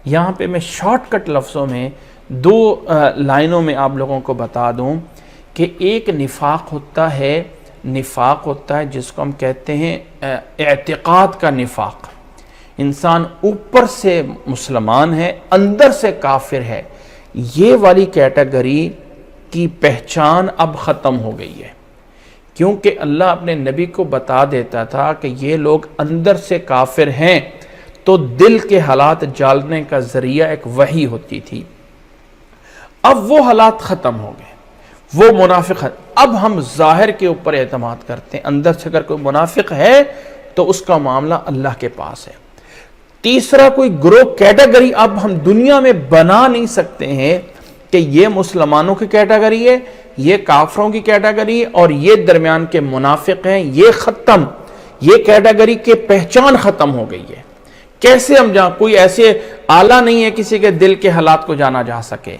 یہاں پہ میں شارٹ کٹ لفظوں میں دو لائنوں میں آپ لوگوں کو بتا دوں کہ ایک نفاق ہوتا ہے جس کو ہم کہتے ہیں اعتقاد کا نفاق. انسان اوپر سے مسلمان ہے اندر سے کافر ہے. یہ والی کیٹیگری کی پہچان اب ختم ہو گئی ہے، کیونکہ اللہ اپنے نبی کو بتا دیتا تھا کہ یہ لوگ اندر سے کافر ہیں تو دل کے حالات جاننے کا ذریعہ ایک وحی ہوتی تھی. اب وہ حالات ختم ہو گئے، وہ منافق ہے. اب ہم ظاہر کے اوپر اعتماد کرتے ہیں، اندر سے اگر کوئی منافق ہے تو اس کا معاملہ اللہ کے پاس ہے. تیسرا کوئی گروہ کیٹیگری اب ہم دنیا میں بنا نہیں سکتے ہیں کہ یہ مسلمانوں کی کیٹیگری ہے، یہ کافروں کی کیٹیگری اور یہ درمیان کے منافق ہیں. یہ ختم، یہ کیٹیگری کی پہچان ختم ہو گئی ہے. کیسے ہم کوئی ایسے آلہ نہیں ہے کسی کے دل کے حالات کو جانا جا سکے.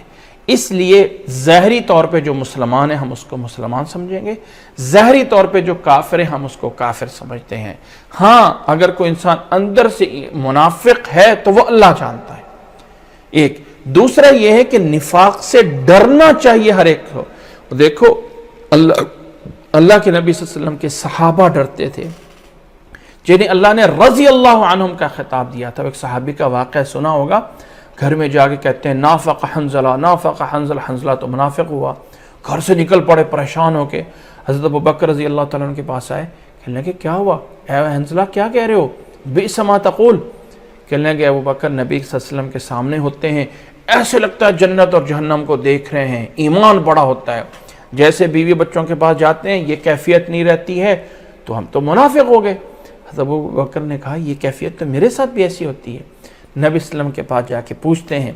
اس لیے ظاہری طور پہ جو مسلمان ہیں ہم اس کو مسلمان سمجھیں گے، ظاہری طور پہ جو کافر ہیں ہم اس کو کافر سمجھتے ہیں. ہاں اگر کوئی انسان اندر سے منافق ہے تو وہ اللہ جانتا ہے. ایک دوسرا یہ ہے کہ نفاق سے ڈرنا چاہیے ہر ایک کو. دیکھو اللہ کے نبی صلی اللہ علیہ وسلم کے صحابہ ڈرتے تھے جنہیں اللہ نے رضی اللہ عنہم کا خطاب دیا تھا. ایک صحابی کا واقعہ سنا ہوگا، گھر میں جا کے کہتے ہیں نافق حنظلہ، نافق حنظلہ. حنظلہ تو منافق ہوا، گھر سے نکل پڑے پریشان ہو کے. حضرت ابوبکر رضی اللہ تعالیٰ عنہ کے پاس آئے، کہنے لگے کیا ہوا اے حنظلہ، کیا کہہ رہے ہو؟ بئس ما تقول. کہنے لگے ابوبکر نبی صلی اللہ علیہ وسلم کے سامنے ہوتے ہیں، ایسے لگتا ہے جنت اور جہنم کو دیکھ رہے ہیں، ایمان بڑا ہوتا ہے. جیسے بیوی بچوں کے پاس جاتے ہیں یہ کیفیت نہیں رہتی ہے تو ہم تو منافق ہو گئے. حضرت ابوبکر نے کہا یہ کیفیت تو میرے ساتھ بھی ایسی ہوتی ہے. نبی صلی اللہ علیہ وسلم کے پاس جا کے پوچھتے ہیں.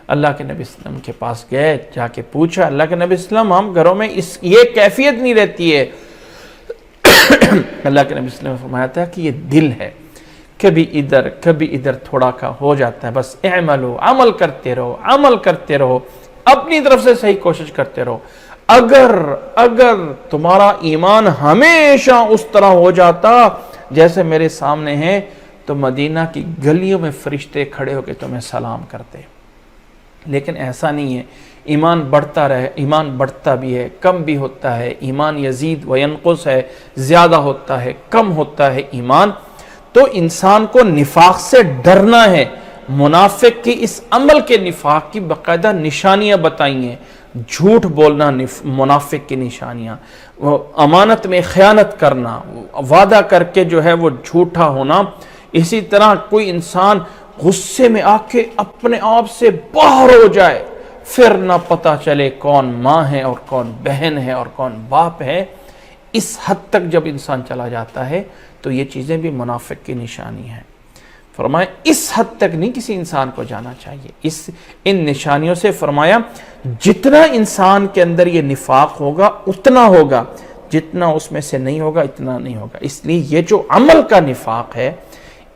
اللہ کے نبی صلی اللہ علیہ وسلم کے پاس گئے، جا کے پوچھا. اللہ کے نبی صلی اللہ علیہ وسلم ہم گھروں میں یہ کیفیت نہیں رہتی ہے. اللہ کے نبی صلی اللہ علیہ وسلم نے فرمایا تھا کہ یہ دل ہے، کبھی ادھر تھوڑا کا ہو جاتا ہے. بس اعملو، عمل کرتے رہو، اپنی طرف سے صحیح کوشش کرتے رہو. اگر تمہارا ایمان ہمیشہ اس طرح ہو جاتا جیسے میرے سامنے ہے تو مدینہ کی گلیوں میں فرشتے کھڑے ہو کے تمہیں سلام کرتے. لیکن ایسا نہیں ہے. ایمان بڑھتا رہے، ایمان بڑھتا بھی ہے، کم بھی ہوتا ہے. ایمان یزید و ینقص ہے، زیادہ ہوتا ہے، کم ہوتا ہے ایمان. تو انسان کو نفاق سے ڈرنا ہے. منافق کی اس عمل کے نفاق کی باقاعدہ نشانیاں بتائی ہیں. جھوٹ بولنا منافق کی نشانیاں، امانت میں خیانت کرنا، وعدہ کر کے جو ہے وہ جھوٹا ہونا. اسی طرح کوئی انسان غصے میں آ کے اپنے آپ سے باہر ہو جائے، پھر نہ پتہ چلے کون ماں ہے اور کون بہن ہے اور کون باپ ہے. اس حد تک جب انسان چلا جاتا ہے تو یہ چیزیں بھی منافق کی نشانی ہیں. فرمایا اس حد تک نہیں کسی انسان کو جانا چاہیے. ان نشانیوں سے فرمایا جتنا انسان کے اندر یہ نفاق ہوگا اتنا ہوگا، جتنا اس میں سے نہیں ہوگا اتنا نہیں ہوگا. اس لیے یہ جو عمل کا نفاق ہے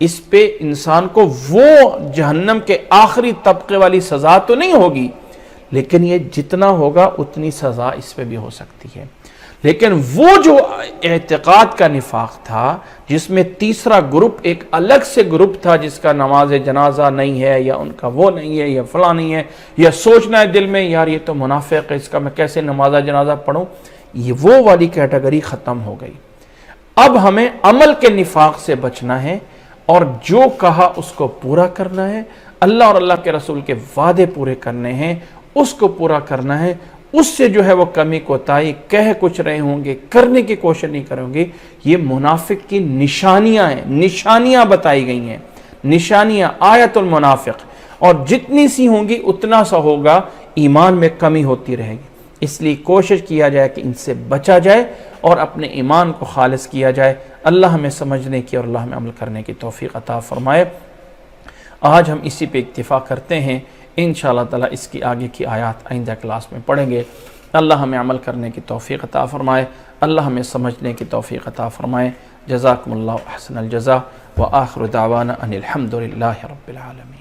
اس پہ انسان کو وہ جہنم کے آخری طبقے والی سزا تو نہیں ہوگی، لیکن یہ جتنا ہوگا اتنی سزا اس پہ بھی ہو سکتی ہے. لیکن وہ جو اعتقاد کا نفاق تھا جس میں تیسرا گروپ ایک الگ سے گروپ تھا جس کا نماز جنازہ نہیں ہے یا ان کا وہ نہیں ہے یا فلاں نہیں ہے، یا سوچنا ہے دل میں یار یہ تو منافق ہے، اس کا میں کیسے نماز جنازہ پڑھوں، یہ وہ والی کیٹیگری ختم ہو گئی. اب ہمیں عمل کے نفاق سے بچنا ہے اور جو کہا اس کو پورا کرنا ہے. اللہ اور اللہ کے رسول کے وعدے پورے کرنے ہیں، اس کو پورا کرنا ہے. اس سے جو ہے وہ کمی کوتاہی کہہ کچھ رہے ہوں گے، کرنے کی کوشش نہیں کریں گے. یہ منافق کی نشانیاں ہیں، نشانیاں بتائی گئی ہیں، نشانیاں آیت المنافق. اور جتنی سی ہوں گی اتنا سا ہوگا ایمان میں کمی ہوتی رہے گی. اس لیے کوشش کیا جائے کہ ان سے بچا جائے اور اپنے ایمان کو خالص کیا جائے. اللہ ہمیں سمجھنے کی اور اللہ ہمیں عمل کرنے کی توفیق عطا فرمائے. آج ہم اسی پہ اکتفا کرتے ہیں. انشاءاللہ تعالی اس کی آگے کی آیات آئندہ کلاس میں پڑھیں گے. اللہ ہمیں عمل کرنے کی توفیق عطا فرمائے، اللہ ہمیں سمجھنے کی توفیق عطا فرمائے. جزاکم اللہ احسن الجزاء وآخر دعوانا ان الحمد للہ رب العالمین.